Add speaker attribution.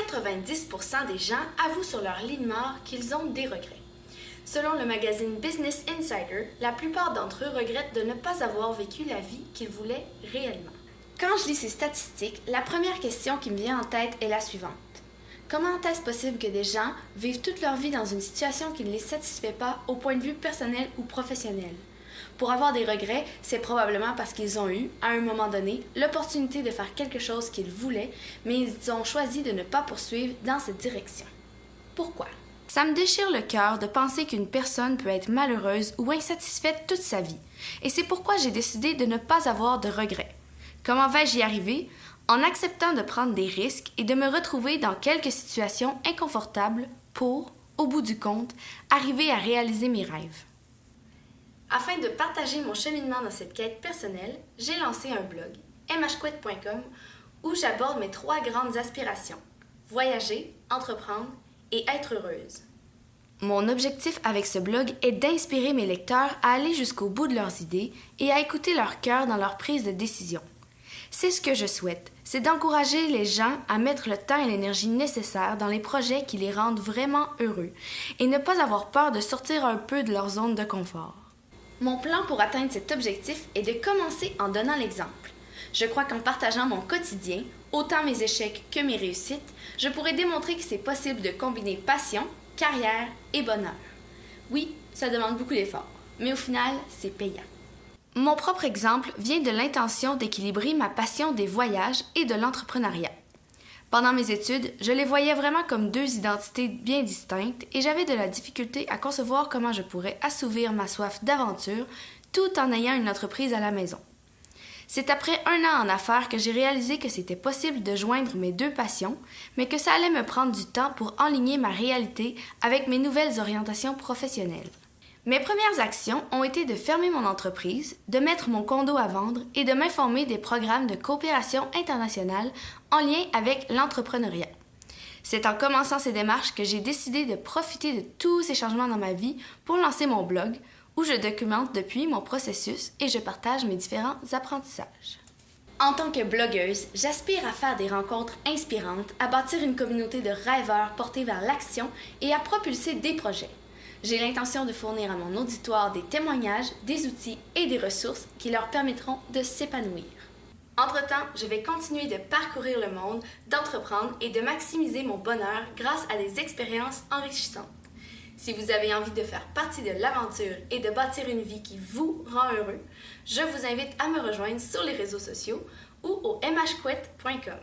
Speaker 1: 90% des gens avouent sur leur lit de mort qu'ils ont des regrets. Selon le magazine Business Insider, la plupart d'entre eux regrettent de ne pas avoir vécu la vie qu'ils voulaient réellement. Quand je lis ces statistiques, la première question qui me vient en tête est la suivante. Comment est-ce possible que des gens vivent toute leur vie dans une situation qui ne les satisfait pas au point de vue personnel ou professionnel? Pour avoir des regrets, c'est probablement parce qu'ils ont eu, à un moment donné, l'opportunité de faire quelque chose qu'ils voulaient, mais ils ont choisi de ne pas poursuivre dans cette direction. Pourquoi? Ça me déchire le cœur de penser qu'une personne peut être malheureuse ou insatisfaite toute sa vie, et c'est pourquoi j'ai décidé de ne pas avoir de regrets. Comment vais-je y arriver? En acceptant de prendre des risques et de me retrouver dans quelques situations inconfortables pour, au bout du compte, arriver à réaliser mes rêves. Afin de partager mon cheminement dans cette quête personnelle, j'ai lancé un blog, mhquit.com, où j'aborde mes 3 grandes aspirations: voyager, entreprendre et être heureuse. Mon objectif avec ce blog est d'inspirer mes lecteurs à aller jusqu'au bout de leurs idées et à écouter leur cœur dans leur prise de décision. C'est ce que je souhaite, c'est d'encourager les gens à mettre le temps et l'énergie nécessaires dans les projets qui les rendent vraiment heureux et ne pas avoir peur de sortir un peu de leur zone de confort. Mon plan pour atteindre cet objectif est de commencer en donnant l'exemple. Je crois qu'en partageant mon quotidien, autant mes échecs que mes réussites, je pourrais démontrer que c'est possible de combiner passion, carrière et bonheur. Oui, ça demande beaucoup d'efforts, mais au final, c'est payant. Mon propre exemple vient de l'intention d'équilibrer ma passion des voyages et de l'entrepreneuriat. Pendant mes études, je les voyais vraiment comme 2 identités bien distinctes et j'avais de la difficulté à concevoir comment je pourrais assouvir ma soif d'aventure tout en ayant une entreprise à la maison. C'est après 1 an en affaires que j'ai réalisé que c'était possible de joindre mes 2 passions, mais que ça allait me prendre du temps pour enligner ma réalité avec mes nouvelles orientations professionnelles. Mes premières actions ont été de fermer mon entreprise, de mettre mon condo à vendre et de m'informer des programmes de coopération internationale en lien avec l'entrepreneuriat. C'est en commençant ces démarches que j'ai décidé de profiter de tous ces changements dans ma vie pour lancer mon blog, où je documente depuis mon processus et je partage mes différents apprentissages. En tant que blogueuse, j'aspire à faire des rencontres inspirantes, à bâtir une communauté de rêveurs portés vers l'action et à propulser des projets. J'ai l'intention de fournir à mon auditoire des témoignages, des outils et des ressources qui leur permettront de s'épanouir. Entre-temps, je vais continuer de parcourir le monde, d'entreprendre et de maximiser mon bonheur grâce à des expériences enrichissantes. Si vous avez envie de faire partie de l'aventure et de bâtir une vie qui vous rend heureux, je vous invite à me rejoindre sur les réseaux sociaux ou au mhquit.com.